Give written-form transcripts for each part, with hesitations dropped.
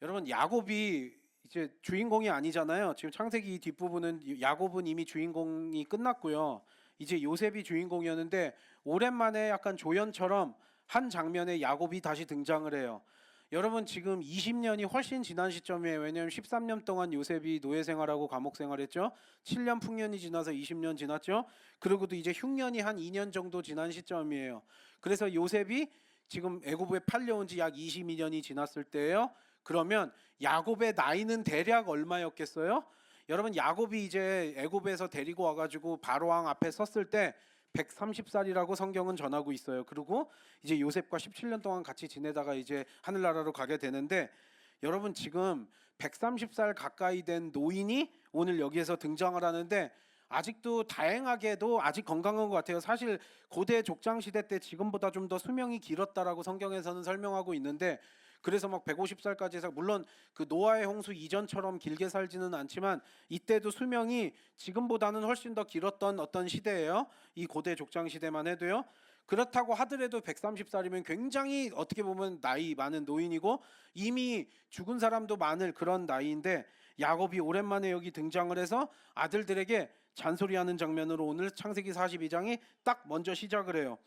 여러분 야곱이 이제 주인공이 아니잖아요. 지금 창세기 뒷부분은 야곱은 이미 주인공이 끝났고요. 이제 요셉이 주인공이었는데 오랜만에 약간 조연처럼 한 장면에 야곱이 다시 등장을 해요. 여러분 지금 20년이 훨씬 지난 시점이에요. 왜냐하면 13년 동안 요셉이 노예 생활하고 감옥 생활했죠. 7년 풍년이 지나서 20년 지났죠. 그리고도 이제 흉년이 한 2년 정도 지난 시점이에요. 그래서 요셉이 지금 애굽에 팔려온 지 약 22년이 지났을 때예요. 그러면 야곱의 나이는 대략 얼마였겠어요? 여러분 야곱이 이제 애굽에서 데리고 와가지고 바로왕 앞에 섰을 때 130살이라고 성경은 전하고 있어요. 그리고 이제 요셉과 17년 동안 같이 지내다가 이제 하늘나라로 가게 되는데 여러분 지금 130살 가까이 된 노인이 오늘 여기에서 등장을 하는데 아직도 다행하게도 아직 건강한 것 같아요. 사실 고대 족장 시대 때 지금보다 좀 더 수명이 길었다라고 성경에서는 설명하고 있는데 그래서 막 150살까지 해서 물론 그 노아의 홍수 이전처럼 길게 살지는 않지만 이때도 수명이 지금보다는 훨씬 더 길었던 어떤 시대예요. 이 고대 족장 시대만 해도요. 그렇다고 하더라도 130살이면 굉장히 어떻게 보면 나이 많은 노인이고 이미 죽은 사람도 많을 그런 나이인데 야곱이 오랜만에 여기 등장을 해서 아들들에게 잔소리하는 장면으로 오늘 창세기 42장이 딱 먼저 시작을 해요.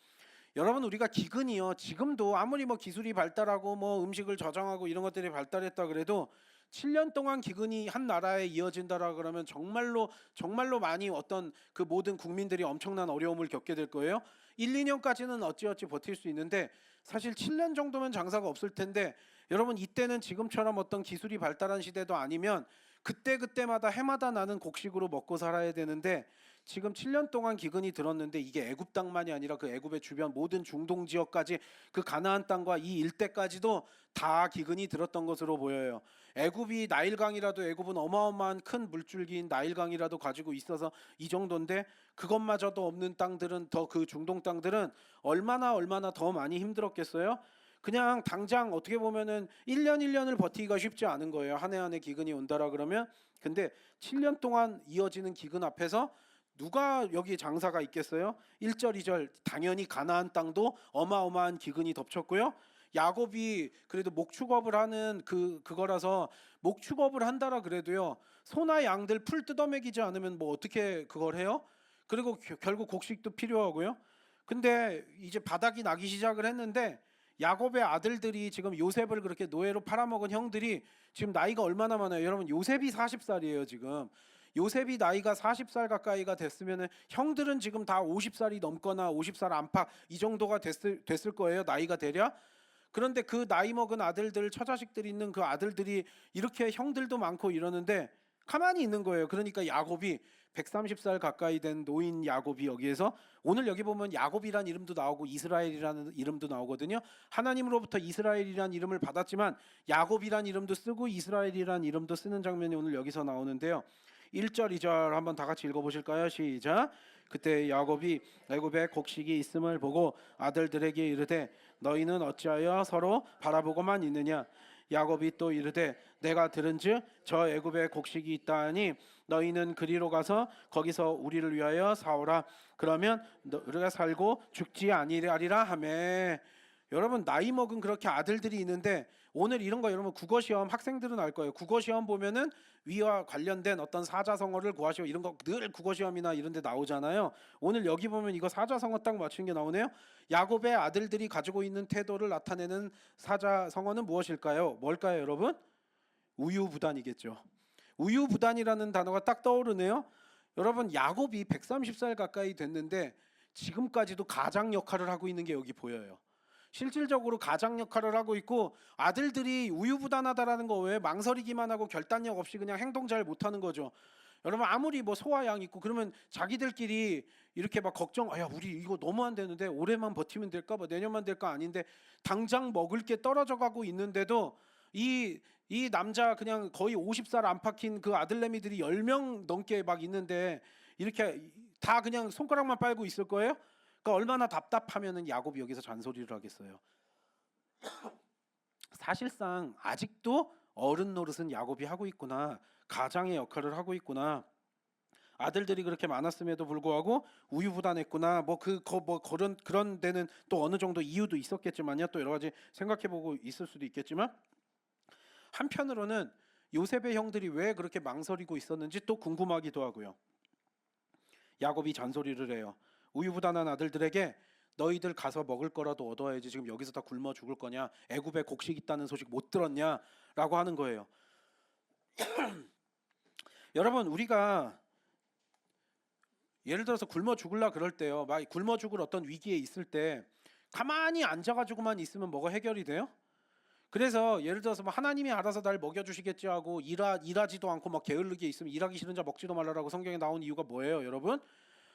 여러분 우리가 기근이요 지금도 아무리 뭐 기술이 발달하고 뭐 음식을 저장하고 이런 것들이 발달했다 그래도 7년 동안 기근이 한 나라에 이어진다라 그러면 정말로 많이 어떤 그 모든 국민들이 엄청난 어려움을 겪게 될 거예요. 1, 2년까지는 어찌어찌 버틸 수 있는데 사실 7년 정도면 장사가 없을 텐데 여러분 이때는 지금처럼 어떤 기술이 발달한 시대도 아니면 그때그때마다 해마다 나는 곡식으로 먹고 살아야 되는데 지금 7년 동안 기근이 들었는데 이게 애굽 땅만이 아니라 그 애굽의 주변 모든 중동 지역까지 그 가나안 땅과 이 일대까지도 다 기근이 들었던 것으로 보여요. 애굽이 나일강이라도 애굽은 어마어마한 큰 물줄기인 나일강이라도 가지고 있어서 이 정도인데 그것마저도 없는 땅들은 더 그 중동 땅들은 얼마나 더 많이 힘들었겠어요? 그냥 당장 어떻게 보면은 1년을 버티기가 쉽지 않은 거예요. 한 해 한 해 기근이 온다라 그러면. 근데 7년 동안 이어지는 기근 앞에서 누가 여기 장사가 있겠어요? 1절 2절 당연히 가나안 땅도 어마어마한 기근이 덮쳤고요. 야곱이 그래도 목축업을 하는 그거라서 목축업을 한다라 그래도요. 소나 양들 풀 뜯어먹이지 않으면 뭐 어떻게 그걸 해요? 그리고 결국 곡식도 필요하고요. 근데 이제 바닥이 나기 시작을 했는데 야곱의 아들들이 지금 요셉을 그렇게 노예로 팔아먹은 형들이 지금 나이가 얼마나 많아요? 여러분 요셉이 40살이에요 지금. 요셉이 나이가 40살 가까이가 됐으면 형들은 지금 다 50살이 넘거나 50살 안팎 이 정도가 됐을 거예요 나이가 대략. 그런데 그 나이 먹은 아들들 처자식들 있는 그 아들들이 이렇게 형들도 많고 이러는데 가만히 있는 거예요. 그러니까 야곱이 130살 가까이 된 노인 야곱이 여기에서 오늘 여기 보면 야곱이란 이름도 나오고 이스라엘이라는 이름도 나오거든요. 하나님으로부터 이스라엘이란 이름을 받았지만 야곱이란 이름도 쓰고 이스라엘이란 이름도 쓰는 장면이 오늘 여기서 나오는데요. 1절 2절 한번 다 같이 읽어보실까요? 시작. 그때 야곱이 애굽에 곡식이 있음을 보고 아들들에게 이르되 너희는 어찌하여 서로 바라보고만 있느냐. 야곱이 또 이르되 내가 들은즉 저 애굽에 곡식이 있다 하니 너희는 그리로 가서 거기서 우리를 위하여 사오라. 그러면 우리가 살고 죽지 아니하리라 하매. 여러분 나이 먹은 그렇게 아들들이 있는데 오늘 이런 거 여러분 국어시험 학생들은 알 거예요. 국어시험 보면은 위와 관련된 어떤 사자성어를 구하시오 이런 거 늘 국어시험이나 이런 데 나오잖아요. 오늘 여기 보면 이거 사자성어 딱 맞춘 게 나오네요. 야곱의 아들들이 가지고 있는 태도를 나타내는 사자성어는 무엇일까요? 뭘까요 여러분? 우유부단이겠죠. 우유부단이라는 단어가 딱 떠오르네요. 여러분 야곱이 130살 가까이 됐는데 지금까지도 가장 역할을 하고 있는 게 여기 보여요. 실질적으로 가장 역할을 하고 있고 아들들이 우유부단하다라는 거 왜 망설이기만 하고 결단력 없이 그냥 행동 잘 못하는 거죠. 여러분 아무리 뭐 소와 양 있고 그러면 자기들끼리 이렇게 막 걱정 야 우리 이거 너무 안 되는데 올해만 버티면 될까 봐 내년만 될까 아닌데 당장 먹을 게 떨어져 가고 있는데도 이 남자 그냥 거의 50살 안팎인 그 아들내미들이 10명 넘게 막 있는데 이렇게 다 그냥 손가락만 빨고 있을 거예요? 그러니까 얼마나 답답하면은 야곱이 여기서 잔소리를 하겠어요. 사실상 아직도 어른 노릇은 야곱이 하고 있구나. 가장의 역할을 하고 있구나. 아들들이 그렇게 많았음에도 불구하고 우유부단했구나. 그런 데는 또 어느 정도 이유도 있었겠지만요. 또 여러 가지 생각해보고 있을 수도 있겠지만 한편으로는 요셉의 형들이 왜 그렇게 망설이고 있었는지 또 궁금하기도 하고요. 야곱이 잔소리를 해요. 우유부단한 아들들에게 너희들 가서 먹을 거라도 얻어야지 지금 여기서 다 굶어 죽을 거냐? 애굽에 곡식 있다는 소식 못 들었냐? 라고 하는 거예요. 여러분, 우리가 예를 들어서 굶어 죽을라 그럴 때요. 막 굶어 죽을 어떤 위기에 있을 때 가만히 앉아가지고만 있으면 뭐가 해결이 돼요? 그래서 예를 들어서 뭐 하나님이 알아서 날 먹여주시겠지 하고 일하지도 않고 막 게을르게 있으면 일하기 싫은 자 먹지도 말라라고 성경에 나온 이유가 뭐예요, 여러분?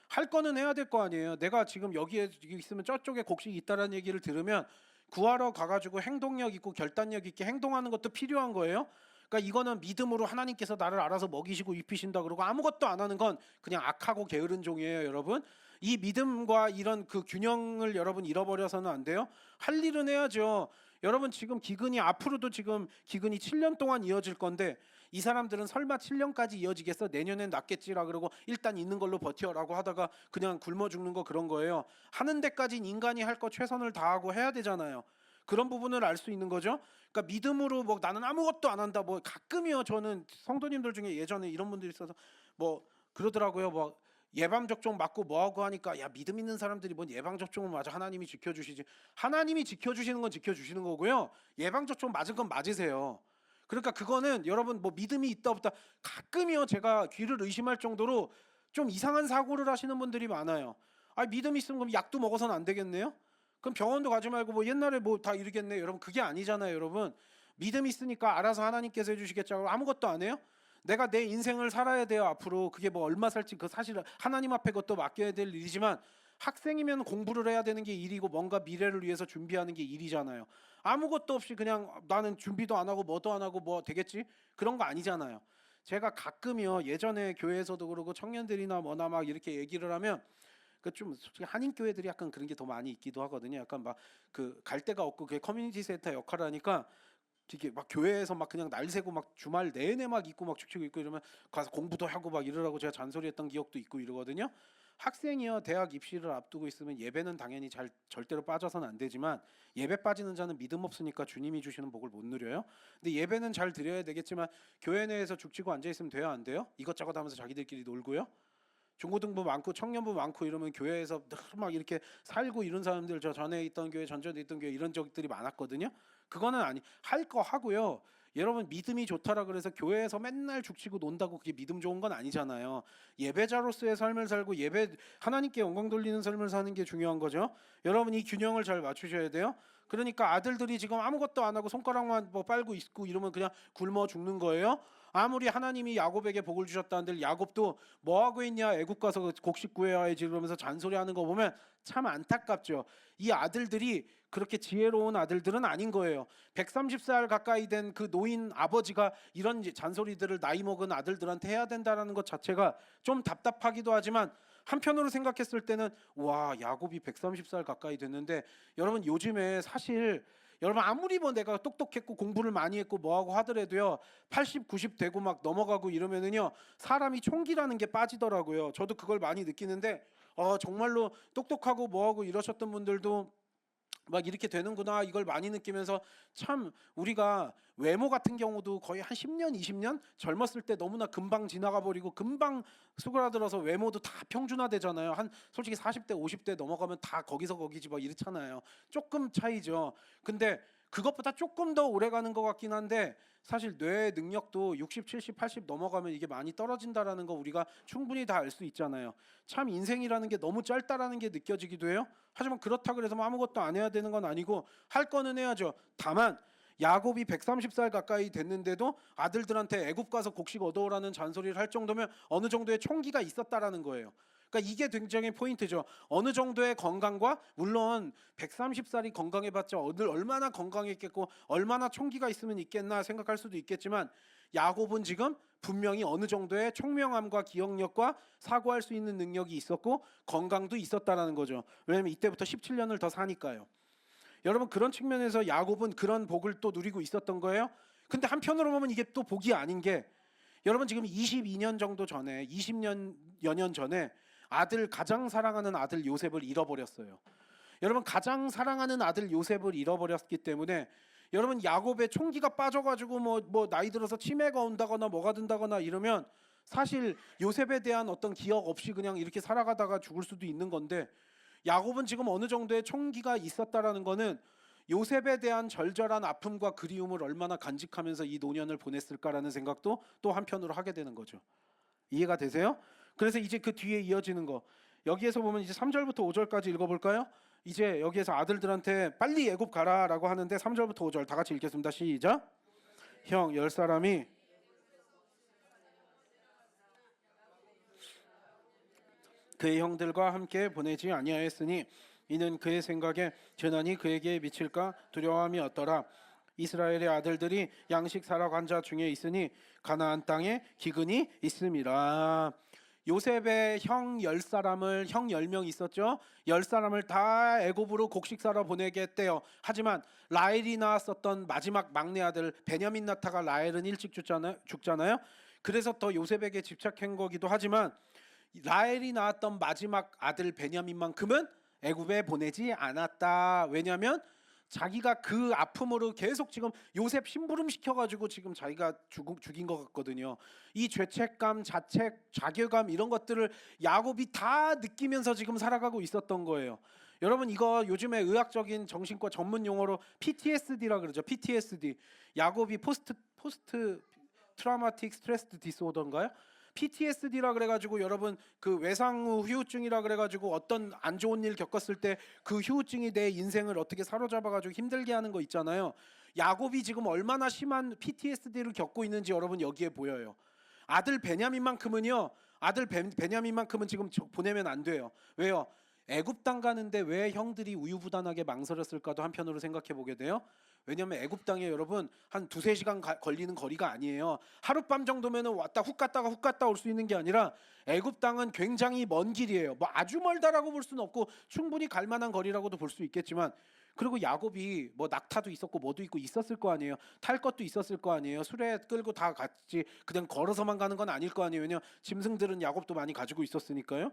할 거는 해야 될 거 아니에요. 내가 지금 여기에 있으면 저쪽에 곡식이 있다라는 얘기를 들으면 구하러 가가지고 행동력 있고 결단력 있게 행동하는 것도 필요한 거예요. 그러니까 이거는 믿음으로 하나님께서 나를 알아서 먹이시고 입히신다 그러고 아무것도 안 하는 건 그냥 악하고 게으른 종이에요, 여러분. 이 믿음과 이런 그 균형을 여러분 잃어버려서는 안 돼요. 할 일은 해야죠. 여러분 지금 기근이 앞으로도 지금 기근이 7년 동안 이어질 건데 이 사람들은 설마 7년까지 이어지겠어? 내년엔 낫겠지라 그러고 일단 있는 걸로 버텨라고 하다가 그냥 굶어 죽는 거 그런 거예요. 하는 데까진 인간이 할 거 최선을 다하고 해야 되잖아요. 그런 부분을 알 수 있는 거죠. 그러니까 믿음으로 뭐 나는 아무것도 안 한다. 뭐 가끔이요. 저는 성도님들 중에 예전에 이런 분들이 있어서 뭐 그러더라고요. 뭐 예방 접종 맞고 뭐 하고 하니까 야 믿음 있는 사람들이 뭔 예방 접종을 맞아 하나님이 지켜주시지. 하나님이 지켜주시는 건 지켜주시는 거고요. 예방 접종 맞은 건 맞으세요. 그러니까 그거는 여러분 뭐 믿음이 있다 없다 가끔이요. 제가 귀를 의심할 정도로 좀 이상한 사고를 하시는 분들이 많아요. 아 믿음 있으면 그럼 약도 먹어서는 안 되겠네요? 그럼 병원도 가지 말고 뭐 옛날에 뭐 다 이러겠네. 여러분 그게 아니잖아요, 여러분. 믿음 있으니까 알아서 하나님께서 해주시겠죠. 아무것도 안 해요? 내가 내 인생을 살아야 돼요. 앞으로 그게 뭐 얼마 살지 그 사실 하나님 앞에 그것도 맡겨야 될 일이지만 학생이면 공부를 해야 되는 게 일이고 뭔가 미래를 위해서 준비하는 게 일이잖아요. 아무것도 없이 그냥 나는 준비도 안 하고 뭐도 안 하고 뭐 되겠지? 그런 거 아니잖아요. 제가 가끔이요 예전에 교회에서도 그러고 청년들이나 뭐나 막 이렇게 얘기를 하면 그 좀 솔직히 한인 교회들이 약간 그런 게 더 많이 있기도 하거든요. 약간 막 그 갈 데가 없고 그게 커뮤니티 센터 역할을 하니까 되게 막 교회에서 막 그냥 날 새고 막 주말 내내 막 있고 막 축축 있고 이러면 가서 공부도 하고 막 이러라고 제가 잔소리했던 기억도 있고 이러거든요. 학생이요 대학 입시를 앞두고 있으면 예배는 당연히 잘 절대로 빠져서는 안 되지만 예배 빠지는 자는 믿음 없으니까 주님이 주시는 복을 못 누려요. 근데 예배는 잘 드려야 되겠지만 교회 내에서 죽치고 앉아 있으면 돼요, 안 돼요? 이것저것 하면서 자기들끼리 놀고요. 중고등부 많고 청년부 많고 이러면 교회에서 늘 막 이렇게 살고 이런 사람들 저 전에 있던 교회 전전에 있던 교회 이런 적들이 많았거든요. 그거는 아니 할 거 하고요. 여러분 믿음이 좋다라 그래서 교회에서 맨날 죽치고 논다고 그게 믿음 좋은 건 아니잖아요. 예배자로서의 삶을 살고 예배 하나님께 영광 돌리는 삶을 사는 게 중요한 거죠. 여러분 이 균형을 잘 맞추셔야 돼요. 그러니까 아들들이 지금 아무것도 안 하고 손가락만 뭐 빨고 있고 이러면 그냥 굶어 죽는 거예요. 아무리 하나님이 야곱에게 복을 주셨다는들 야곱도 뭐 하고 있냐 애국 가서 곡식 구해야지 그러면서 잔소리하는 거 보면 참 안타깝죠. 이 아들들이 그렇게 지혜로운 아들들은 아닌 거예요. 130살 가까이 된 그 노인 아버지가 이런 잔소리들을 나이 먹은 아들들한테 해야 된다는 것 자체가 좀 답답하기도 하지만 한편으로 생각했을 때는 와 야곱이 130살 가까이 됐는데 여러분 요즘에 사실 여러분 아무리 뭐 내가 똑똑했고 공부를 많이 했고 뭐하고 하더라도요 80, 90 되고 막 넘어가고 이러면은요 사람이 총기라는 게 빠지더라고요. 저도 그걸 많이 느끼는데 정말로 똑똑하고 뭐하고 이러셨던 분들도 막 이렇게 되는구나 이걸 많이 느끼면서 참 우리가 외모 같은 경우도 거의 한 10년 20년 젊었을 때 너무나 금방 지나가 버리고 금방 수그라들어서 외모도 다 평준화되잖아요. 한 솔직히 40대 50대 넘어가면 다 거기서 거기지 막 이렇잖아요. 조금 차이죠. 근데 그것보다 조금 더 오래 가는 것 같긴 한데 사실 뇌의 능력도 60, 70, 80 넘어가면 이게 많이 떨어진다라는 거 우리가 충분히 다 알 수 있잖아요. 참 인생이라는 게 너무 짧다라는 게 느껴지기도 해요. 하지만 그렇다 그래서 뭐 아무것도 안 해야 되는 건 아니고 할 거는 해야죠. 다만 야곱이 130살 가까이 됐는데도 아들들한테 애굽 가서 곡식 얻어오라는 잔소리를 할 정도면 어느 정도의 총기가 있었다라는 거예요. 그러니까 이게 굉장히 포인트죠. 어느 정도의 건강과 물론 130살이 건강해봤자 얼마나 건강했겠고 얼마나 총기가 있으면 있겠나 생각할 수도 있겠지만 야곱은 지금 분명히 어느 정도의 총명함과 기억력과 사고할 수 있는 능력이 있었고 건강도 있었다라는 거죠. 왜냐하면 이때부터 17년을 더 사니까요. 여러분 그런 측면에서 야곱은 그런 복을 또 누리고 있었던 거예요. 근데 한편으로 보면 이게 또 복이 아닌 게 여러분 지금 22년 정도 전에 20여 년 전에 가장 사랑하는 아들 요셉을 잃어버렸어요. 여러분 가장 사랑하는 아들 요셉을 잃어버렸기 때문에 여러분 야곱의 총기가 빠져가지고 뭐 나이 들어서 치매가 온다거나 뭐가 된다거나 이러면 사실 요셉에 대한 어떤 기억 없이 그냥 이렇게 살아가다가 죽을 수도 있는 건데, 야곱은 지금 어느 정도의 총기가 있었다라는 거는 요셉에 대한 절절한 아픔과 그리움을 얼마나 간직하면서 이 노년을 보냈을까라는 생각도 또 한편으로 하게 되는 거죠. 이해가 되세요? 그래서 이제 그 뒤에 이어지는 거, 여기에서 보면 이제 3절부터 5절까지 읽어볼까요? 이제 여기에서 아들들한테 빨리 애굽 가라라고 하는데 3절부터 5절 다 같이 읽겠습니다. 시작. 형 10사람이 그의 형들과 함께 보내지 아니하였으니 이는 그의 생각에 재난이 그에게 미칠까 두려움이었더라. 이스라엘의 아들들이 양식 사러 간 자 중에 있으니 가나안 땅에 기근이 있음이라. 요셉의 형 10사람을, 형 10명 있었죠. 10사람을 다 애굽으로 곡식 사러 보내게 했대요. 하지만 라헬이 낳았었던 마지막 막내 아들 베냐민 낳다가 라헬은 일찍 죽잖아요. 그래서 더 요셉에게 집착한 거기도 하지만 라헬이 낳았던 마지막 아들 베냐민만큼은 애굽에 보내지 않았다. 왜냐하면 자기가 그 아픔으로 계속 지금 요셉 심부름 시켜가지고 지금 자기가 죽인 것 같거든요. 이 죄책감, 자책, 자괴감 이런 것들을 야곱이 다 느끼면서 지금 살아가고 있었던 거예요. 여러분 이거 요즘에 의학적인 정신과 전문 용어로 PTSD라 그러죠. PTSD. 야곱이 포스트 트라우마틱 스트레스 디스오더인가요? PTSD라 그래가지고 여러분 그 외상후 후유증이라 그래가지고 어떤 안 좋은 일 겪었을 때 그 후유증이 내 인생을 어떻게 사로잡아가지고 힘들게 하는 거 있잖아요. 야곱이 지금 얼마나 심한 PTSD를 겪고 있는지 여러분 여기에 보여요. 아들 베냐민만큼은요. 아들 베냐민만큼은 지금 보내면 안 돼요. 왜요? 애굽 땅 가는데 왜 형들이 우유부단하게 망설였을까도 한편으로 생각해 보게 돼요. 왜냐하면 애굽 땅에 여러분 한 2-3시간 걸리는 거리가 아니에요. 하룻밤 정도면은 왔다 훅 갔다 올 수 있는 게 아니라 애굽 땅은 굉장히 먼 길이에요. 뭐 아주 멀다라고 볼 수는 없고 충분히 갈 만한 거리라고도 볼 수 있겠지만, 그리고 야곱이 뭐 낙타도 있었고 뭐도 있고 있었을 거 아니에요. 탈 것도 있었을 거 아니에요. 수레 끌고 다 같이 그냥 걸어서만 가는 건 아닐 거 아니에요. 왜냐면 짐승들은 야곱도 많이 가지고 있었으니까요.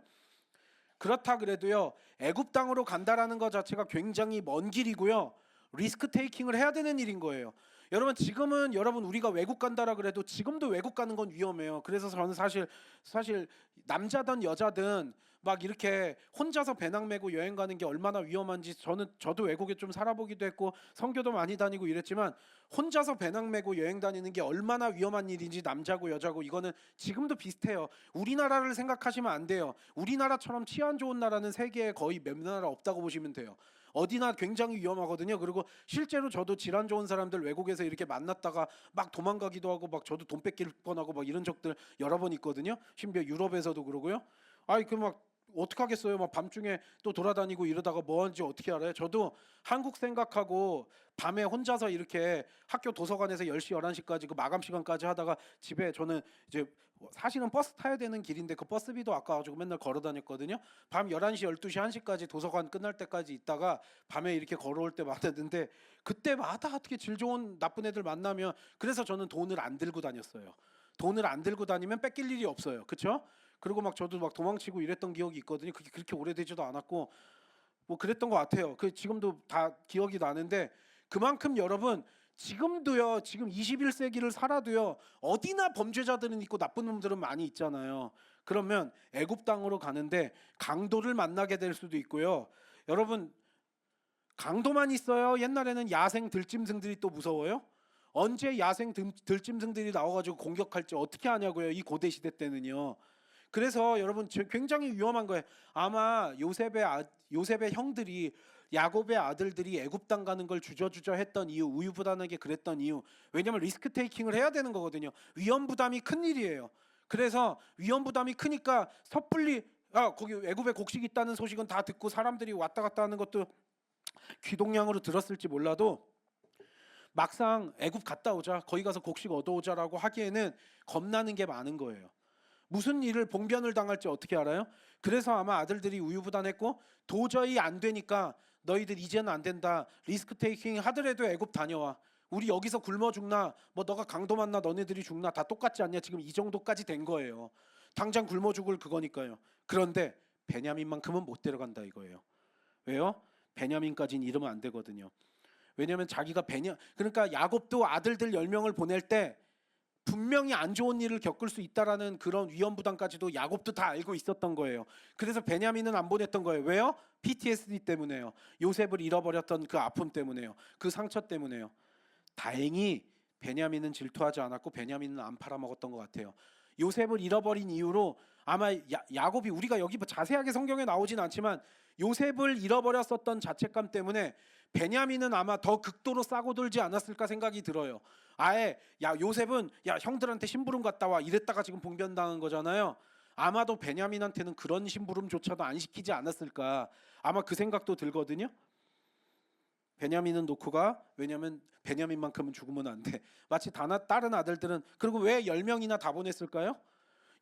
그렇다 그래도요, 애굽 땅으로 간다라는 것 자체가 굉장히 먼 길이고요, 리스크 테이킹을 해야 되는 일인 거예요. 여러분 지금은 여러분 우리가 외국 간다라 그래도 지금도 외국 가는 건 위험해요. 그래서 저는 사실 남자든 여자든 막 이렇게 혼자서 배낭 메고 여행 가는 게 얼마나 위험한지, 저도 외국에 좀 살아보기도 했고 선교도 많이 다니고 이랬지만 혼자서 배낭 메고 여행 다니는 게 얼마나 위험한 일인지, 남자고 여자고 이거는 지금도 비슷해요. 우리나라를 생각하시면 안 돼요. 우리나라처럼 치안 좋은 나라는 세계에 거의 몇 나라 없다고 보시면 돼요. 어디나 굉장히 위험하거든요. 그리고 실제로 저도 질환 좋은 사람들 외국에서 이렇게 만났다가 막 도망가기도 하고 막 저도 돈 뺏길 뻔하고 막 이런 적들 여러 번 있거든요. 심지어 유럽에서도 그러고요. 아이 그 막 어떡하겠어요. 막 밤중에 또 돌아다니고 이러다가 뭐 하는지 어떻게 알아요? 저도 한국 생각하고 밤에 혼자서 이렇게 학교 도서관에서 10시 11시까지 그 마감 시간까지 하다가 집에, 저는 이제 사실은 버스 타야 되는 길인데 그 버스비도 아까워가지고 맨날 걸어 다녔거든요. 밤 11시 12시 1시까지 도서관 끝날 때까지 있다가 밤에 이렇게 걸어올 때 많았는데, 그때마다 어떻게 질 좋은 나쁜 애들 만나면, 그래서 저는 돈을 안 들고 다녔어요. 돈을 안 들고 다니면 뺏길 일이 없어요. 그렇죠? 그리고 막 저도 막 도망치고 이랬던 기억이 있거든요. 그게 그렇게 오래되지도 않았고 뭐 그랬던 것 같아요. 그 지금도 다 기억이 나는데, 그만큼 여러분 지금도요, 지금 21세기를 살아도요 어디나 범죄자들은 있고 나쁜 놈들은 많이 있잖아요. 그러면 애굽 땅으로 가는데 강도를 만나게 될 수도 있고요. 여러분 강도만 있어요? 옛날에는 야생 들짐승들이 또 무서워요? 언제 야생 들짐승들이 나와가지고 공격할지 어떻게 아냐고요, 이 고대 시대 때는요. 그래서 여러분 굉장히 위험한 거예요. 아마 요셉의 형들이, 야곱의 아들들이 애굽 땅 가는 걸 주저주저 했던 이유, 우유부단하게 그랬던 이유, 왜냐면 리스크 테이킹을 해야 되는 거거든요. 위험 부담이 큰 일이에요. 그래서 위험 부담이 크니까 섣불리 거기 애굽에 곡식 있다는 소식은 다 듣고 사람들이 왔다 갔다 하는 것도 귀동냥으로 들었을지 몰라도 막상 애굽 갔다 오자, 거기 가서 곡식 얻어오자라고 하기에는 겁나는 게 많은 거예요. 무슨 일을 봉변을 당할지 어떻게 알아요? 그래서 아마 아들들이 우유부단했고, 도저히 안 되니까 너희들 이제는 안 된다, 리스크 테이킹 하더라도 애굽 다녀와, 우리 여기서 굶어 죽나 뭐 너가 강도 만나 너네들이 죽나 다 똑같지 않냐, 지금 이 정도까지 된 거예요. 당장 굶어 죽을 그거니까요. 그런데 베냐민만큼은 못 데려간다 이거예요. 왜요? 베냐민까지는 이러면 안 되거든요. 왜냐하면 자기가 그러니까 야곱도 아들들 10명을 보낼 때 분명히 안 좋은 일을 겪을 수 있다라는 그런 위험부담까지도 야곱도 다 알고 있었던 거예요. 그래서 베냐민은 안 보냈던 거예요. 왜요? PTSD 때문에요. 요셉을 잃어버렸던 그 아픔 때문에요. 그 상처 때문에요. 다행히 베냐민은 질투하지 않았고 베냐민은 안 팔아먹었던 것 같아요. 요셉을 잃어버린 이후로 아마 야곱이, 우리가 여기 자세하게 성경에 나오진 않지만 요셉을 잃어버렸었던 자책감 때문에 베냐민은 아마 더 극도로 싸고 들지 않았을까 생각이 들어요. 아예 요셉은 형들한테 심부름 갔다 와 이랬다가 지금 봉변당한 거잖아요. 아마도 베냐민한테는 그런 심부름조차도 안 시키지 않았을까, 아마 그 생각도 들거든요. 베냐민은 놓고 가. 왜냐면 베냐민만큼은 죽으면 안 돼. 마치 다른 아들들은, 그리고 왜 10명이나 다 보냈을까요?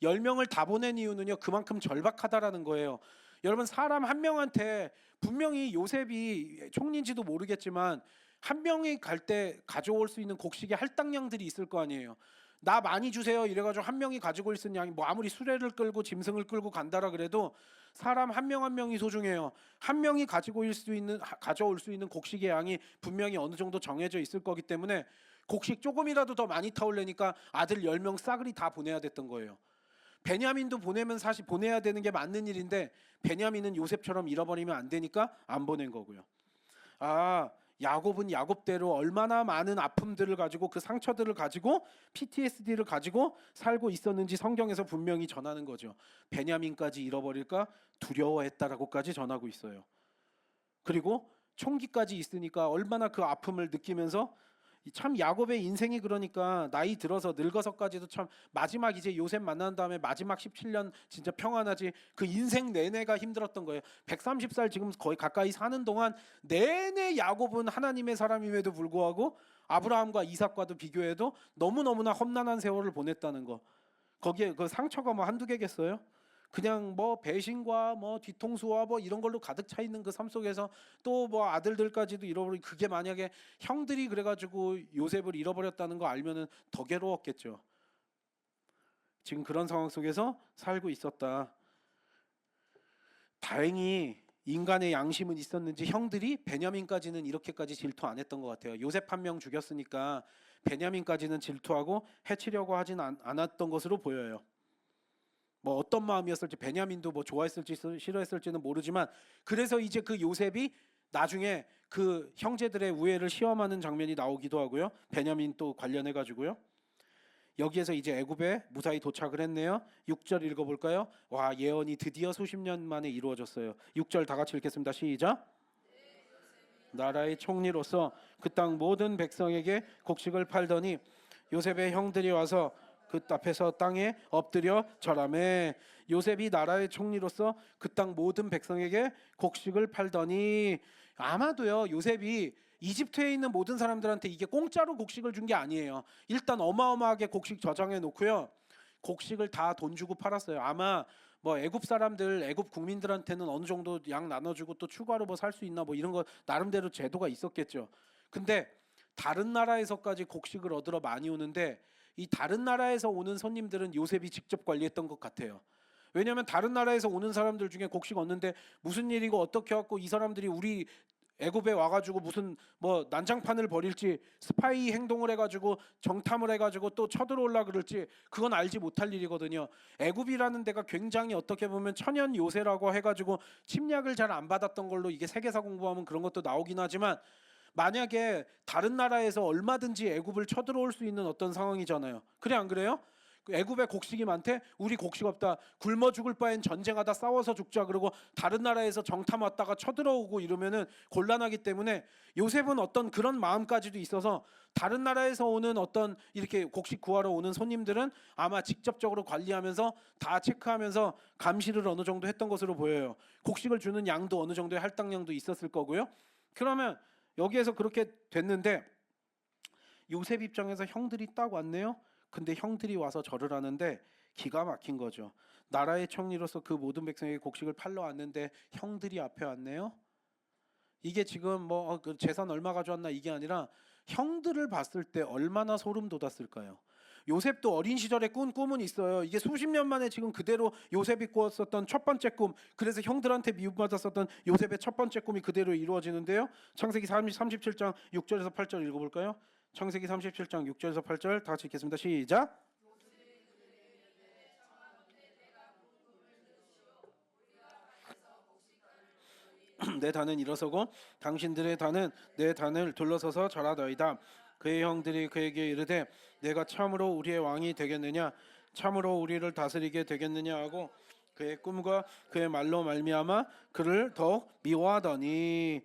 10명을 다 보낸 이유는요, 그만큼 절박하다라는 거예요. 여러분, 사람 한 명한테 분명히 요셉이 총리인지도 모르겠지만 한 명이 갈 때 가져올 수 있는 곡식의 할당량들이 있을 거 아니에요. 나 많이 주세요 이래가지고 한 명이 가지고 있는 양이 뭐 아무리 수레를 끌고 짐승을 끌고 간다라 그래도 사람 한 명 한 명이 소중해요. 한 명이 가져올 수 있는 곡식의 양이 분명히 어느 정도 정해져 있을 거기 때문에 곡식 조금이라도 더 많이 타올래니까 아들 10명 싸그리 다 보내야 됐던 거예요. 베냐민도 보내면 사실 보내야 되는 게 맞는 일인데 베냐민은 요셉처럼 잃어버리면 안 되니까 안 보낸 거고요. 야곱은 야곱대로 얼마나 많은 아픔들을 가지고, 그 상처들을 가지고, PTSD를 가지고 살고 있었는지 성경에서 분명히 전하는 거죠. 베냐민까지 잃어버릴까 두려워했다라고까지 전하고 있어요. 그리고 총기까지 있으니까 얼마나 그 아픔을 느끼면서, 참 야곱의 인생이 그러니까 나이 들어서 늙어서까지도 참 마지막 이제 요셉 만난 다음에 마지막 17년 진짜 평안하지, 그 인생 내내가 힘들었던 거예요. 130살 지금 거의 가까이 사는 동안 내내 야곱은 하나님의 사람임에도 불구하고 아브라함과 이삭과도 비교해도 너무너무나 험난한 세월을 보냈다는 거. 거기에 그 상처가 뭐 한두 개겠어요? 그냥 뭐 배신과 뭐 뒤통수와 뭐 이런 걸로 가득 차 있는 그 삶 속에서 또 뭐 아들들까지도 잃어버리고, 그게 만약에 형들이 그래가지고 요셉을 잃어버렸다는 거 알면은 더 괴로웠겠죠. 지금 그런 상황 속에서 살고 있었다. 다행히 인간의 양심은 있었는지 형들이 베냐민까지는 이렇게까지 질투 안 했던 것 같아요. 요셉 한 명 죽였으니까 베냐민까지는 질투하고 해치려고 하진 않았던 것으로 보여요. 뭐 어떤 마음이었을지, 베냐민도 뭐 좋아했을지 싫어했을지는 모르지만, 그래서 이제 그 요셉이 나중에 그 형제들의 우애를 시험하는 장면이 나오기도 하고요. 베냐민 또 관련해 가지고요. 여기에서 이제 애굽에 무사히 도착을 했네요. 6절 읽어볼까요? 와, 예언이 드디어 수십 년 만에 이루어졌어요. 6절 다 같이 읽겠습니다. 시작. 나라의 총리로서 그 땅 모든 백성에게 곡식을 팔더니 요셉의 형들이 와서 그 앞에서 땅에 엎드려 절하매. 요셉이 나라의 총리로서 그 땅 모든 백성에게 곡식을 팔더니, 아마도요 요셉이 이집트에 있는 모든 사람들한테 이게 공짜로 곡식을 준 게 아니에요. 일단 어마어마하게 곡식 저장해 놓고요, 곡식을 다 돈 주고 팔았어요. 아마 뭐 애굽 사람들, 애굽 국민들한테는 어느 정도 양 나눠주고 또 추가로 뭐 살 수 있나 뭐 이런 거 나름대로 제도가 있었겠죠. 근데 다른 나라에서까지 곡식을 얻으러 많이 오는데 이 다른 나라에서 오는 손님들은 요셉이 직접 관리했던 것 같아요. 왜냐하면 다른 나라에서 오는 사람들 중에 곡식 얻는데 무슨 일이고 어떻게 해갖고 이 사람들이 우리 애굽에 와가지고 무슨 뭐 난장판을 벌일지, 스파이 행동을 해가지고 정탐을 해가지고 또 쳐들어올라 그럴지 그건 알지 못할 일이거든요. 애굽이라는 데가 굉장히 어떻게 보면 천연 요새라고 해가지고 침략을 잘 안 받았던 걸로, 이게 세계사 공부하면 그런 것도 나오긴 하지만 만약에 다른 나라에서 얼마든지 애굽을 쳐들어올 수 있는 어떤 상황이잖아요. 그래 안 그래요? 애굽에 곡식이 많대? 우리 곡식 없다. 굶어 죽을 바엔 전쟁하다 싸워서 죽자. 그러고 다른 나라에서 정탐 왔다가 쳐들어오고 이러면은 곤란하기 때문에 요셉은 어떤 그런 마음까지도 있어서 다른 나라에서 오는 어떤 이렇게 곡식 구하러 오는 손님들은 아마 직접적으로 관리하면서 다 체크하면서 감시를 어느 정도 했던 것으로 보여요. 곡식을 주는 양도 어느 정도의 할당량도 있었을 거고요. 그러면 여기에서 그렇게 됐는데 요셉 입장에서 형들이 딱 왔네요. 근데 형들이 와서 절을 하는데 기가 막힌 거죠. 나라의 총리로서 그 모든 백성에게 곡식을 팔러 왔는데 형들이 앞에 왔네요. 이게 지금 뭐 그 재산 얼마 가져왔나 이게 아니라 형들을 봤을 때 얼마나 소름 돋았을까요? 요셉도 어린 시절에 꾼 꿈은 있어요. 이게 수십 년 만에 지금 그대로 요셉이 꾸었었던 첫 번째 꿈, 그래서 형들한테 미움받았었던 요셉의 첫 번째 꿈이 그대로 이루어지는데요. 창세기 37장 6절에서 8절 읽어볼까요? 창세기 37장 6절에서 8절 다 같이 읽겠습니다. 시작. 내 단은 일어서고 당신들의 단은 내 단을 둘러서서 절하더이다. 그의 형들이 그에게 이르되 내가 참으로 우리의 왕이 되겠느냐, 참으로 우리를 다스리게 되겠느냐 하고 그의 꿈과 그의 말로 말미암아 그를 더욱 미워하더니.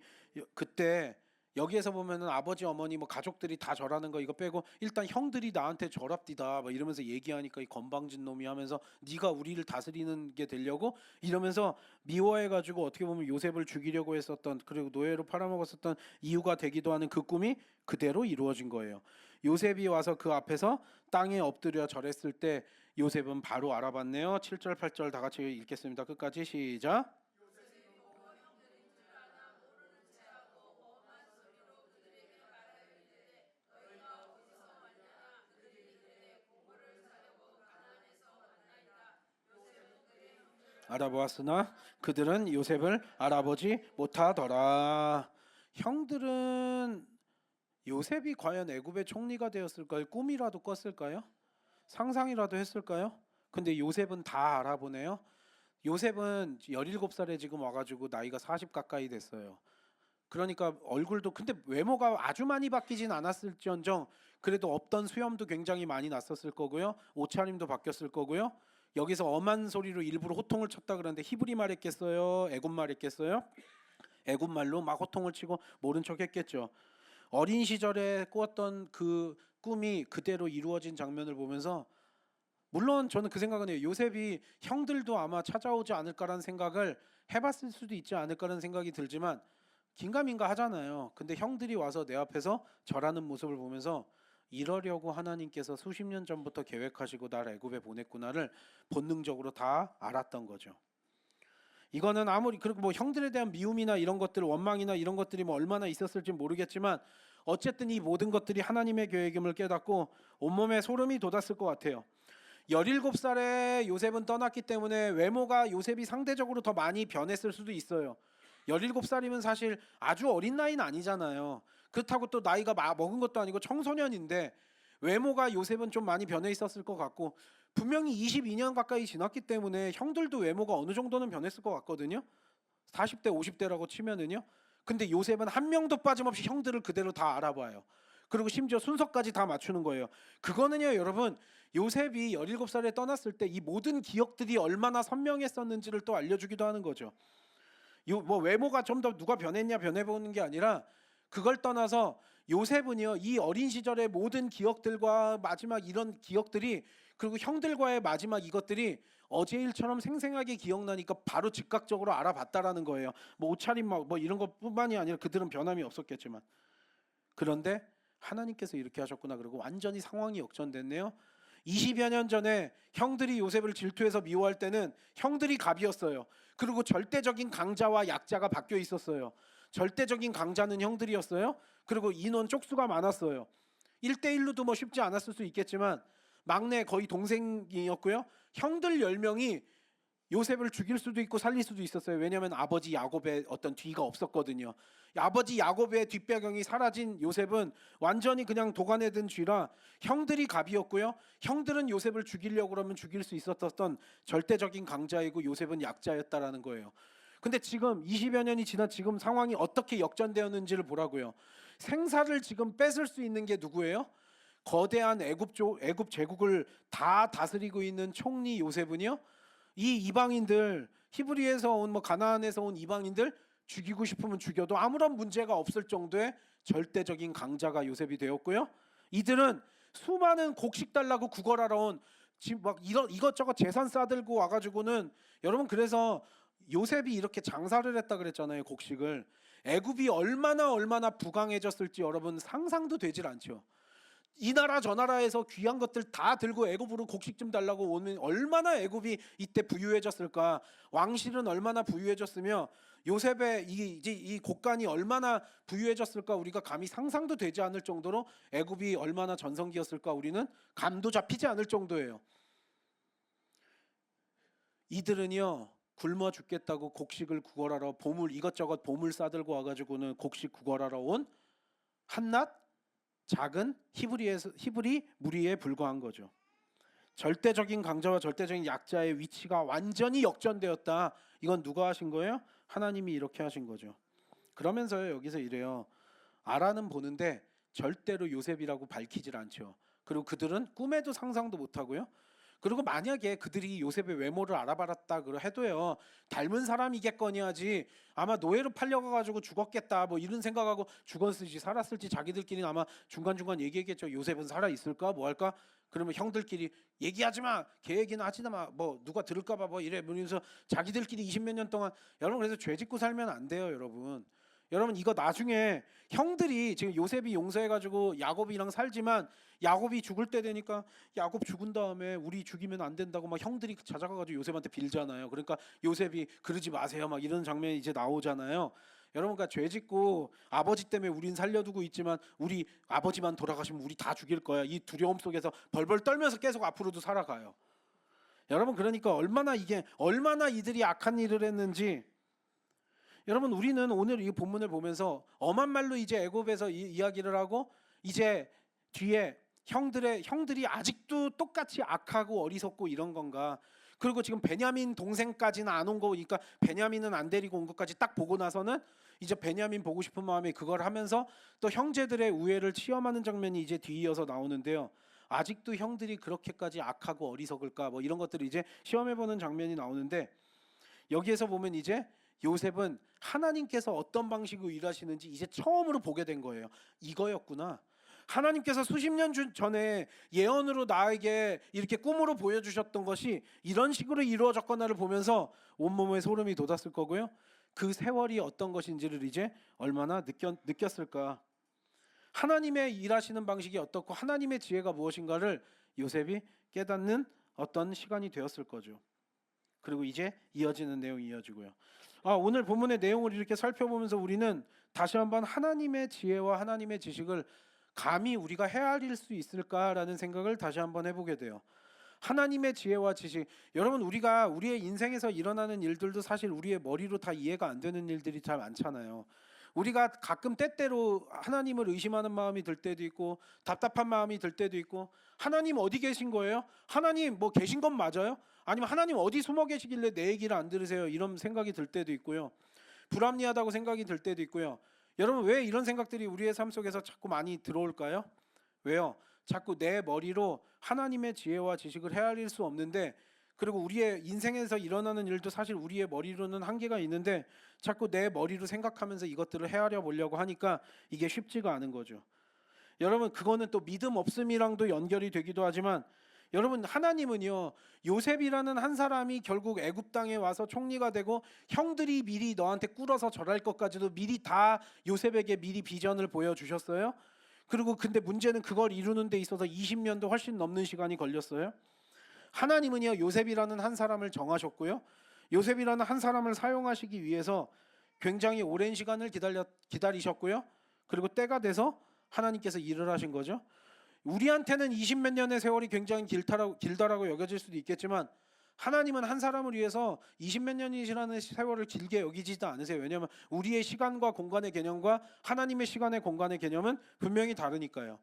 그때 여기에서 보면은 아버지 어머니 뭐 가족들이 다 절하는 거 이거 빼고 일단 형들이 나한테 절합디다 뭐 이러면서 얘기하니까 이 건방진 놈이 하면서 네가 우리를 다스리는 게 되려고 이러면서 미워해가지고 어떻게 보면 요셉을 죽이려고 했었던, 그리고 노예로 팔아먹었었던 이유가 되기도 하는 그 꿈이 그대로 이루어진 거예요. 요셉이 와서 그 앞에서 땅에 엎드려 절했을 때 요셉은 바로 알아봤네요. 7절 8절 다 같이 읽겠습니다. 끝까지 시작. 알아보았으나 그들은 요셉을 알아보지 못하더라. 형들은 요셉이 과연 애굽의 총리가 되었을까요? 꿈이라도 꿨을까요? 상상이라도 했을까요? 근데 요셉은 다 알아보네요. 요셉은 17살에 지금 와가지고 나이가 40 가까이 됐어요. 그러니까 얼굴도, 근데 외모가 아주 많이 바뀌진 않았을지언정 그래도 없던 수염도 굉장히 많이 났었을 거고요. 옷차림도 바뀌었을 거고요. 여기서 엄한 소리로 일부러 호통을 쳤다 그러는데 히브리 말했겠어요? 애굽 말했겠어요? 애굽 말로 막 호통을 치고 모른 척했겠죠. 어린 시절에 꾸었던 그 꿈이 그대로 이루어진 장면을 보면서, 물론 저는 그 생각은 해요. 요셉이 형들도 아마 찾아오지 않을까라는 생각을 해봤을 수도 있지 않을까라는 생각이 들지만 긴가민가 하잖아요. 근데 형들이 와서 내 앞에서 절하는 모습을 보면서 이러려고 하나님께서 수십 년 전부터 계획하시고 날 애굽에 보냈구나를 본능적으로 다 알았던 거죠. 이거는 아무리, 그리고 뭐 형들에 대한 미움이나 이런 것들, 원망이나 이런 것들이 뭐 얼마나 있었을지 모르겠지만 어쨌든 이 모든 것들이 하나님의 계획임을 깨닫고 온몸에 소름이 돋았을 것 같아요. 17살에 요셉은 떠났기 때문에 외모가 요셉이 상대적으로 더 많이 변했을 수도 있어요. 17살이면 사실 아주 어린 나이는 아니잖아요. 그렇다고 또 나이가 먹은 것도 아니고 청소년인데 외모가 요셉은 좀 많이 변해 있었을 것 같고, 분명히 22년 가까이 지났기 때문에 형들도 외모가 어느 정도는 변했을 것 같거든요. 40대 50대라고 치면은요. 근데 요셉은 한 명도 빠짐없이 형들을 그대로 다 알아봐요. 그리고 심지어 순서까지 다 맞추는 거예요. 그거는요 여러분, 요셉이 17살에 떠났을 때 이 모든 기억들이 얼마나 선명했었는지를 또 알려주기도 하는 거죠. 뭐 외모가 좀 더 누가 변했냐 변해보는 게 아니라, 그걸 떠나서 요셉은요 이 어린 시절의 모든 기억들과 마지막 이런 기억들이, 그리고 형들과의 마지막 이것들이 어제 일처럼 생생하게 기억나니까 바로 즉각적으로 알아봤다라는 거예요. 뭐 옷차림 뭐 이런 것뿐만이 아니라 그들은 변함이 없었겠지만, 그런데 하나님께서 이렇게 하셨구나 그러고 완전히 상황이 역전됐네요. 20여 년 전에 형들이 요셉을 질투해서 미워할 때는 형들이 갑이었어요. 그리고 절대적인 강자와 약자가 바뀌어 있었어요. 절대적인 강자는 형들이었어요. 그리고 인원 쪽수가 많았어요. 1대1로도 뭐 쉽지 않았을 수 있겠지만 막내 거의 동생이었고요. 형들 10명이 요셉을 죽일 수도 있고 살릴 수도 있었어요. 왜냐하면 아버지 야곱의 어떤 뒤가 없었거든요. 아버지 야곱의 뒷배경이 사라진 요셉은 완전히 그냥 도가내든 쥐라 형들이 갑이었고요. 형들은 요셉을 죽이려고 그러면 죽일 수 있었던 절대적인 강자이고 요셉은 약자였다라는 거예요. 근데 지금 20여 년이 지난 지금 상황이 어떻게 역전되었는지를 보라고요. 생사를 지금 뺏을 수 있는 게 누구예요? 거대한 애굽 제국을 다 다스리고 있는 총리 요셉은요, 이 이방인들, 히브리에서 온 뭐 가나안에서 온 이방인들 죽이고 싶으면 죽여도 아무런 문제가 없을 정도의 절대적인 강자가 요셉이 되었고요. 이들은 수많은 곡식 달라고 구걸하러 온 지금 막 이것저것 재산 싸들고 와가지고는, 여러분 그래서 요셉이 이렇게 장사를 했다 그랬잖아요. 곡식을. 애굽이 얼마나 부강해졌을지 여러분 상상도 되질 않죠. 이 나라 저 나라에서 귀한 것들 다 들고 애굽으로 곡식 좀 달라고 오면 얼마나 애굽이 이때 부유해졌을까. 왕실은 얼마나 부유해졌으며 요셉의 이제 이 곡간이 얼마나 부유해졌을까 우리가 감히 상상도 되지 않을 정도로 애굽이 얼마나 전성기였을까 우리는 감도 잡히지 않을 정도예요. 이들은요 굶어 죽겠다고 곡식을 구걸하러 보물 이것저것 보물 싸들고 와가지고는 곡식 구걸하러 온 한낱 작은 히브리 무리에 불과한 거죠. 절대적인 강자와 절대적인 약자의 위치가 완전히 역전되었다. 이건 누가 하신 거예요? 하나님이 이렇게 하신 거죠. 그러면서요 여기서 이래요. 아라는 보는데 절대로 요셉이라고 밝히질 않죠. 그리고 그들은 꿈에도 상상도 못하고요. 그리고 만약에 그들이 요셉의 외모를 알아봤다 해도요 닮은 사람이겠거니 하지 아마 노예로 팔려가가지고 죽었겠다 뭐 이런 생각하고 죽었을지 살았을지 자기들끼리 아마 중간중간 얘기했겠죠. 요셉은 살아있을까 뭐 할까. 그러면 형들끼리 얘기하지 마, 걔 얘기는 하지 마, 뭐 누가 들을까봐 뭐 이래 그러면서 자기들끼리 20몇 년 동안 여러분 그래서 죄 짓고 살면 안 돼요, 여러분. 여러분 이거 나중에 형들이 지금 요셉이 용서해가지고 야곱이랑 살지만 야곱이 죽을 때 되니까 야곱 죽은 다음에 우리 죽이면 안 된다고 막 형들이 찾아가가지고 요셉한테 빌잖아요. 그러니까 요셉이 그러지 마세요 막 이런 장면이 이제 나오잖아요. 여러분 그러니까 죄 짓고 아버지 때문에 우린 살려두고 있지만 우리 아버지만 돌아가시면 우리 다 죽일 거야. 이 두려움 속에서 벌벌 떨면서 계속 앞으로도 살아가요. 여러분 그러니까 얼마나 이들이 악한 일을 했는지 여러분 우리는 오늘 이 본문을 보면서 엄한 말로 이제 애굽에서 이야기를 하고 이제 뒤에 형들이 아직도 똑같이 악하고 어리석고 이런 건가? 그리고 지금 베냐민 동생까지는 안 온 거니까 베냐민은 안 데리고 온 것까지 딱 보고 나서는 이제 베냐민 보고 싶은 마음에 그걸 하면서 또 형제들의 우애를 시험하는 장면이 이제 뒤이어서 나오는데요. 아직도 형들이 그렇게까지 악하고 어리석을까? 뭐 이런 것들을 이제 시험해보는 장면이 나오는데 여기에서 보면 이제 요셉은 하나님께서 어떤 방식으로 일하시는지 이제 처음으로 보게 된 거예요. 이거였구나. 하나님께서 수십 년 전에 예언으로 나에게 이렇게 꿈으로 보여주셨던 것이 이런 식으로 이루어졌거나를 보면서 온몸에 소름이 돋았을 거고요. 그 세월이 어떤 것인지를 이제 얼마나 느꼈을까. 하나님의 일하시는 방식이 어떻고 하나님의 지혜가 무엇인가를 요셉이 깨닫는 어떤 시간이 되었을 거죠. 그리고 이제 이어지는 내용이 이어지고요. 오늘 본문의 내용을 이렇게 살펴보면서 우리는 다시 한번 하나님의 지혜와 하나님의 지식을 감히 우리가 헤아릴 수 있을까라는 생각을 다시 한번 해보게 돼요. 하나님의 지혜와 지식. 여러분 우리가 우리의 인생에서 일어나는 일들도 사실 우리의 머리로 다 이해가 안 되는 일들이 잘 많잖아요. 우리가 가끔 때때로 하나님을 의심하는 마음이 들 때도 있고 답답한 마음이 들 때도 있고 하나님 어디 계신 거예요? 하나님 뭐 계신 건 맞아요? 아니면 하나님 어디 숨어 계시길래 내 얘기를 안 들으세요? 이런 생각이 들 때도 있고요. 불합리하다고 생각이 들 때도 있고요. 여러분 왜 이런 생각들이 우리의 삶 속에서 자꾸 많이 들어올까요? 왜요? 자꾸 내 머리로 하나님의 지혜와 지식을 헤아릴 수 없는데 그리고 우리의 인생에서 일어나는 일도 사실 우리의 머리로는 한계가 있는데 자꾸 내 머리로 생각하면서 이것들을 헤아려 보려고 하니까 이게 쉽지가 않은 거죠. 여러분 그거는 또 믿음 없음이랑도 연결이 되기도 하지만 여러분 하나님은요 요셉이라는 한 사람이 결국 애굽 땅에 와서 총리가 되고 형들이 미리 너한테 꿇어서 절할 것까지도 미리 다 요셉에게 미리 비전을 보여주셨어요. 그리고 근데 문제는 그걸 이루는 데 있어서 20년도 훨씬 넘는 시간이 걸렸어요. 하나님은요 요셉이라는 한 사람을 정하셨고요. 요셉이라는 한 사람을 사용하시기 위해서 굉장히 오랜 시간을 기다리셨고요. 그리고 때가 돼서 하나님께서 일을 하신 거죠. 우리한테는 20몇 년의 세월이 굉장히 길다라고 여겨질 수도 있겠지만 하나님은 한 사람을 위해서 20몇 년이라는 세월을 길게 여기지도 않으세요. 왜냐하면 우리의 시간과 공간의 개념과 하나님의 시간의 공간의 개념은 분명히 다르니까요.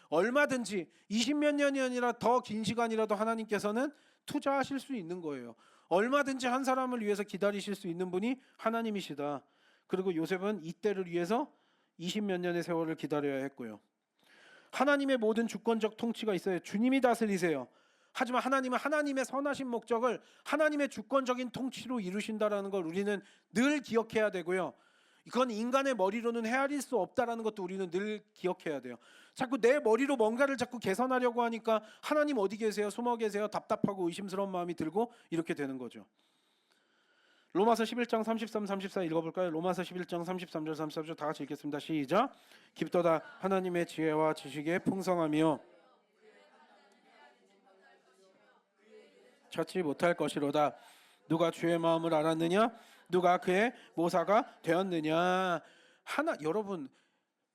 얼마든지 20몇 년이 아니라 더 긴 시간이라도 하나님께서는 투자하실 수 있는 거예요. 얼마든지 한 사람을 위해서 기다리실 수 있는 분이 하나님이시다. 그리고 요셉은 이때를 위해서 20몇 년의 세월을 기다려야 했고요. 하나님의 모든 주권적 통치가 있어요. 주님이 다스리세요. 하지만 하나님은 하나님의 선하신 목적을 하나님의 주권적인 통치로 이루신다라는 걸 우리는 늘 기억해야 되고요. 이건 인간의 머리로는 헤아릴 수 없다라는 것도 우리는 늘 기억해야 돼요. 자꾸 내 머리로 뭔가를 자꾸 개선하려고 하니까 하나님 어디 계세요? 숨어 계세요? 답답하고 의심스러운 마음이 들고 이렇게 되는 거죠. 로마서 11장 33, 34 읽어볼까요? 로마서 11장 33절 34절 다 같이 읽겠습니다. 시작. 깊도다 하나님의 지혜와 지식의 풍성하며 찾지 못할 것이로다. 누가 주의 마음을 알았느냐? 누가 그의 모사가 되었느냐. 여러분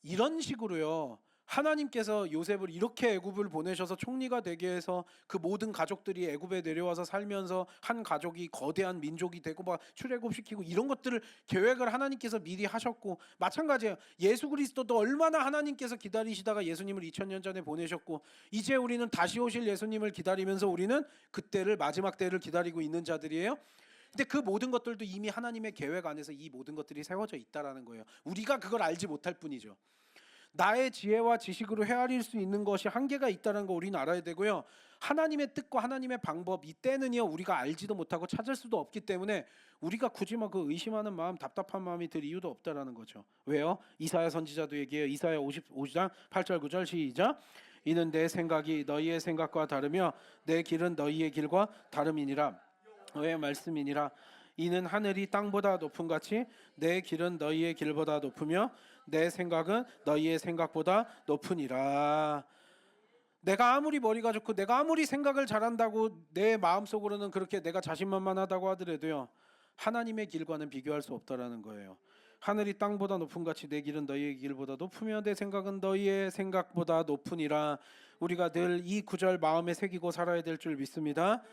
이런 식으로요. 하나님께서 요셉을 이렇게 애굽을 보내셔서 총리가 되게 해서 그 모든 가족들이 애굽에 내려와서 살면서 한 가족이 거대한 민족이 되고 막 출애굽시키고 이런 것들을 계획을 하나님께서 미리 하셨고, 마찬가지예요. 예수 그리스도도 얼마나 하나님께서 기다리시다가 예수님을 2000년 전에 보내셨고, 이제 우리는 다시 오실 예수님을 기다리면서 우리는 그때를, 마지막 때를 기다리고 있는 자들이에요. 근데 그 모든 것들도 이미 하나님의 계획 안에서 이 모든 것들이 세워져 있다라는 거예요. 우리가 그걸 알지 못할 뿐이죠. 나의 지혜와 지식으로 헤아릴 수 있는 것이 한계가 있다는 거 우리는 알아야 되고요. 하나님의 뜻과 하나님의 방법, 이때는요 우리가 알지도 못하고 찾을 수도 없기 때문에 우리가 굳이 막 그 의심하는 마음, 답답한 마음이 들 이유도 없다라는 거죠. 왜요? 이사야 선지자도 얘기해요. 이사야 55장 8절 9절 시작. 이는 내 생각이 너희의 생각과 다르며 내 길은 너희의 길과 다름이니라. 너의 말씀이니라. 이는 하늘이 땅보다 높음 같이 내 길은 너희의 길보다 높으며 내 생각은 너희의 생각보다 높으니라. 내가 아무리 머리가 좋고 내가 아무리 생각을 잘한다고 내 마음속으로는 그렇게 내가 자신만만하다고 하더라도요, 하나님의 길과는 비교할 수 없다라는 거예요. 하늘이 땅보다 높음 같이 내 길은 너희의 길보다 높으며 내 생각은 너희의 생각보다 높으니라. 우리가 늘 이 구절 마음에 새기고 살아야 될 줄 믿습니다.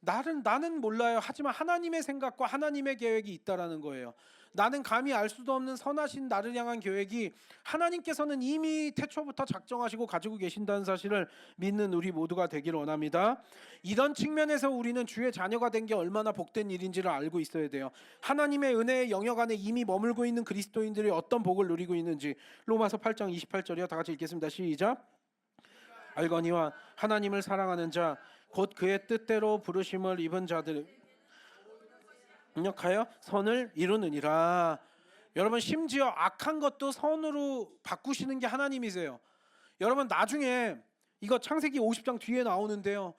나는 몰라요. 하지만 하나님의 생각과 하나님의 계획이 있다라는 거예요. 나는 감히 알 수도 없는 선하신 나를 향한 계획이 하나님께서는 이미 태초부터 작정하시고 가지고 계신다는 사실을 믿는 우리 모두가 되기를 원합니다. 이런 측면에서 우리는 주의 자녀가 된 게 얼마나 복된 일인지를 알고 있어야 돼요. 하나님의 은혜의 영역 안에 이미 머물고 있는 그리스도인들이 어떤 복을 누리고 있는지. 로마서 8장 28절이요. 다 같이 읽겠습니다. 시작. 알거니와 하나님을 사랑하는 자 곧 그의 뜻대로 부르심을 입은 자들 능력하여 선을 이루느니라. 여러분 심지어 악한 것도 선으로 바꾸시는 게 하나님이세요. 여러분 나중에 이거 창세기 50장 뒤에 나오는데요.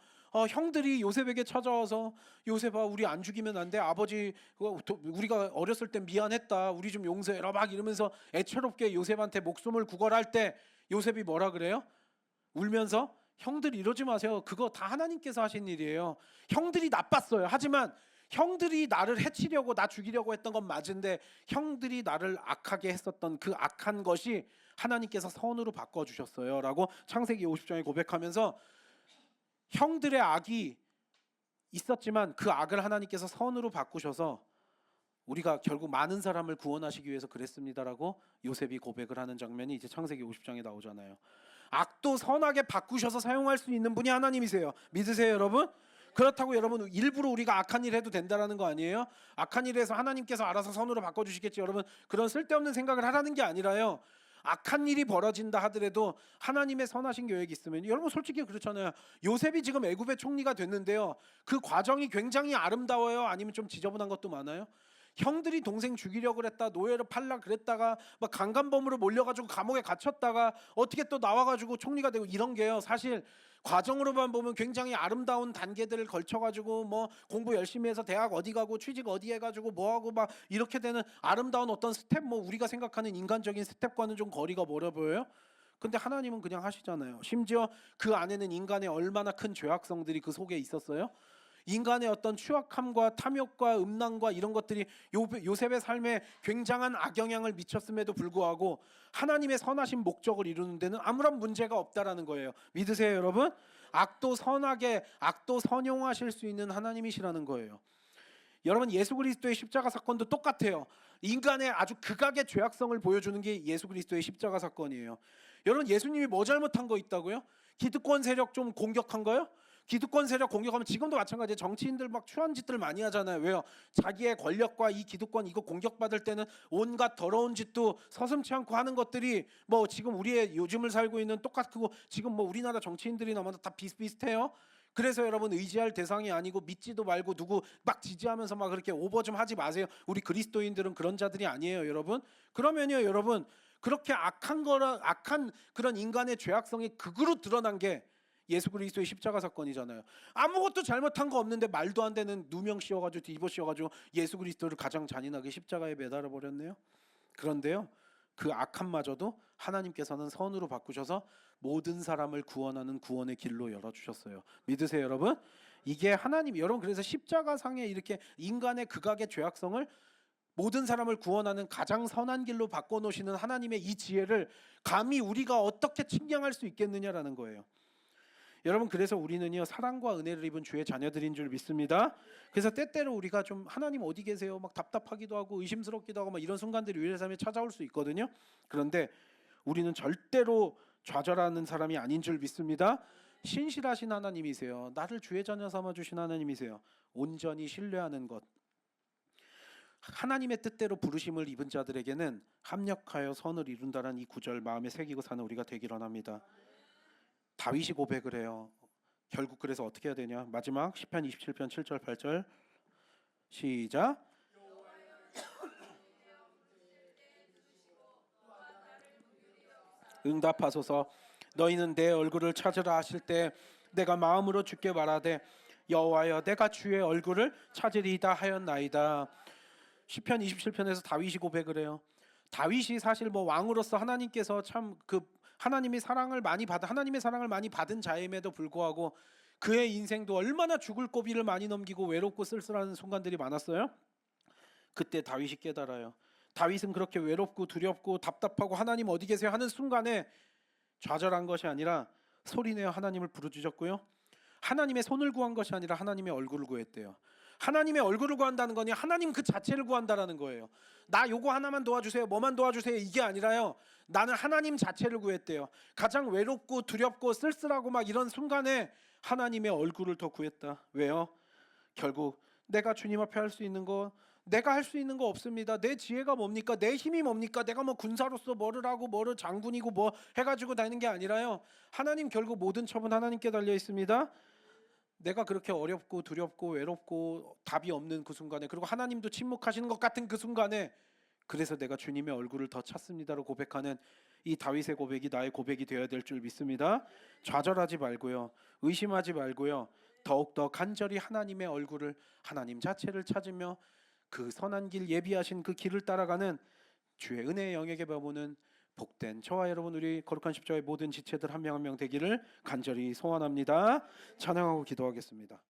형들이 요셉에게 찾아와서 요셉아 우리 안 죽이면 안 돼. 아버지 우리가 어렸을 때 미안했다. 우리 좀 용서해라 막 이러면서 애처롭게 요셉한테 목숨을 구걸할 때 요셉이 뭐라 그래요? 울면서 형들 이러지 마세요. 그거 다 하나님께서 하신 일이에요. 형들이 나빴어요. 하지만 형들이 나를 해치려고 나 죽이려고 했던 건 맞은데 형들이 나를 악하게 했었던 그 악한 것이 하나님께서 선으로 바꿔주셨어요 라고 창세기 50장에 고백하면서 형들의 악이 있었지만 그 악을 하나님께서 선으로 바꾸셔서 우리가 결국 많은 사람을 구원하시기 위해서 그랬습니다라고 요셉이 고백을 하는 장면이 이제 창세기 50장에 나오잖아요. 악도 선하게 바꾸셔서 사용할 수 있는 분이 하나님이세요. 믿으세요 여러분? 그렇다고 여러분 일부러 우리가 악한 일 해도 된다라는 거 아니에요? 악한 일 해서 하나님께서 알아서 선으로 바꿔주시겠지. 여러분 그런 쓸데없는 생각을 하라는 게 아니라요, 악한 일이 벌어진다 하더라도 하나님의 선하신 계획이 있으면, 여러분 솔직히 그렇잖아요. 요셉이 지금 애굽의 총리가 됐는데요, 그 과정이 굉장히 아름다워요? 아니면 좀 지저분한 것도 많아요? 형들이 동생 죽이려고 그랬다, 노예로 팔라 그랬다가 막 강간범으로 몰려가지고 감옥에 갇혔다가 어떻게 또 나와가지고 총리가 되고, 이런 게요 사실 과정으로만 보면 굉장히 아름다운 단계들을 걸쳐가지고 뭐 공부 열심히 해서 대학 어디 가고 취직 어디 해가지고 뭐하고 막 이렇게 되는 아름다운 어떤 스텝, 뭐 우리가 생각하는 인간적인 스텝과는 좀 거리가 멀어 보여요. 근데 하나님은 그냥 하시잖아요. 심지어 그 안에는 인간의 얼마나 큰 죄악성들이 그 속에 있었어요. 인간의 어떤 추악함과 탐욕과 음란과 이런 것들이 요셉의 삶에 굉장한 악영향을 미쳤음에도 불구하고 하나님의 선하신 목적을 이루는 데는 아무런 문제가 없다라는 거예요. 믿으세요 여러분? 악도 선하게, 악도 선용하실 수 있는 하나님이시라는 거예요. 여러분 예수 그리스도의 십자가 사건도 똑같아요. 인간의 아주 극악의 죄악성을 보여주는 게 예수 그리스도의 십자가 사건이에요. 여러분 예수님이 뭐 잘못한 거 있다고요? 기득권 세력 좀 공격한 거요? 기득권 세력 공격하면 지금도 마찬가지예요. 정치인들 막 추한 짓들 많이 하잖아요. 왜요? 자기의 권력과 이 기득권 이거 공격받을 때는 온갖 더러운 짓도 서슴지 않고 하는 것들이 뭐 지금 우리의 요즘을 살고 있는 똑같고, 지금 뭐 우리나라 정치인들이나 다 비슷비슷해요. 그래서 여러분 의지할 대상이 아니고 믿지도 말고 누구 막 지지하면서 막 그렇게 오버 좀 하지 마세요. 우리 그리스도인들은 그런 자들이 아니에요 여러분. 그러면요 여러분, 그렇게 악한 그런 인간의 죄악성이 극으로 드러난 게 예수 그리스도의 십자가 사건이잖아요. 아무것도 잘못한 거 없는데 말도 안 되는 누명 씌워가지고 뒤집어 씌워가지고 예수 그리스도를 가장 잔인하게 십자가에 매달아 버렸네요. 그런데요 그 악함마저도 하나님께서는 선으로 바꾸셔서 모든 사람을 구원하는 구원의 길로 열어주셨어요. 믿으세요, 여러분? 이게 하나님, 여러분, 그래서 십자가상에 이렇게 인간의 극악의 죄악성을 모든 사람을 구원하는 가장 선한 길로 바꿔놓으시는 하나님의 이 지혜를 감히 우리가 어떻게 측량할 수 있겠느냐라는 거예요. 여러분, 그래서 우리는요, 사랑과 은혜를 입은 주의 자녀들인 줄 믿습니다. 그래서 때때로 우리가 좀 하나님 어디 계세요? 막 답답하기도 하고 의심스럽기도 하고 막 이런 순간들이 우리의 삶에 찾아올 수 있거든요. 그런데 우리는 절대로 좌절하는 사람이 아닌 줄 믿습니다. 신실하신 하나님이세요. 나를 주의 자녀 삼아 주신 하나님이세요. 온전히 신뢰하는 것. 하나님의 뜻대로 부르심을 입은 자들에게는 합력하여 선을 이룬다는 이 구절 마음에 새기고 사는 우리가 되길 원합니다. 다윗이 고백을 해요. 결국 그래서 어떻게 해야 되냐? 마지막 시편 27편 7절 8절 시작. 응답하소서. 너희는 내 얼굴을 찾으라 하실 때 내가 마음으로 주께 말하되 여호와여 내가 주의 얼굴을 찾으리이다 하였나이다. 시편 27편에서 다윗이 고백을 해요. 다윗이 사실 뭐 왕으로서 하나님께서 참 그 하나님의 사랑을 많이 받은 자임에도 불구하고 그의 인생도 얼마나 죽을 고비를 많이 넘기고 외롭고 쓸쓸한 순간들이 많았어요. 그때 다윗이 깨달아요. 다윗은 그렇게 외롭고 두렵고 답답하고 하나님 어디 계세요 하는 순간에 좌절한 것이 아니라 소리내어 하나님을 부르짖었고요. 하나님의 손을 구한 것이 아니라 하나님의 얼굴을 구했대요. 하나님의 얼굴을 구한다는 거니 하나님 그 자체를 구한다라는 거예요. 나 요거 하나만 도와주세요. 뭐만 도와주세요. 이게 아니라요. 나는 하나님 자체를 구했대요. 가장 외롭고 두렵고 쓸쓸하고 막 이런 순간에 하나님의 얼굴을 더 구했다. 왜요? 결국 내가 주님 앞에 할 수 있는 거, 내가 할 수 있는 거 없습니다. 내 지혜가 뭡니까? 내 힘이 뭡니까? 내가 뭐 군사로서 뭐를 하고 뭐를 장군이고 뭐 해가지고 다니는 게 아니라요. 하나님 결국 모든 첩은 하나님께 달려 있습니다. 내가 그렇게 어렵고 두렵고 외롭고 답이 없는 그 순간에, 그리고 하나님도 침묵하시는 것 같은 그 순간에 그래서 내가 주님의 얼굴을 더 찾습니다로 고백하는 이 다윗의 고백이 나의 고백이 되어야 될 줄 믿습니다. 좌절하지 말고요. 의심하지 말고요. 더욱더 간절히 하나님의 얼굴을, 하나님 자체를 찾으며 그 선한 길 예비하신 그 길을 따라가는 주의 은혜의 영역에 머무는 복된 저와 여러분 우리 거룩한 십자가의 모든 지체들 한 명 한 명 되기를 간절히 소원합니다. 찬양하고 기도하겠습니다.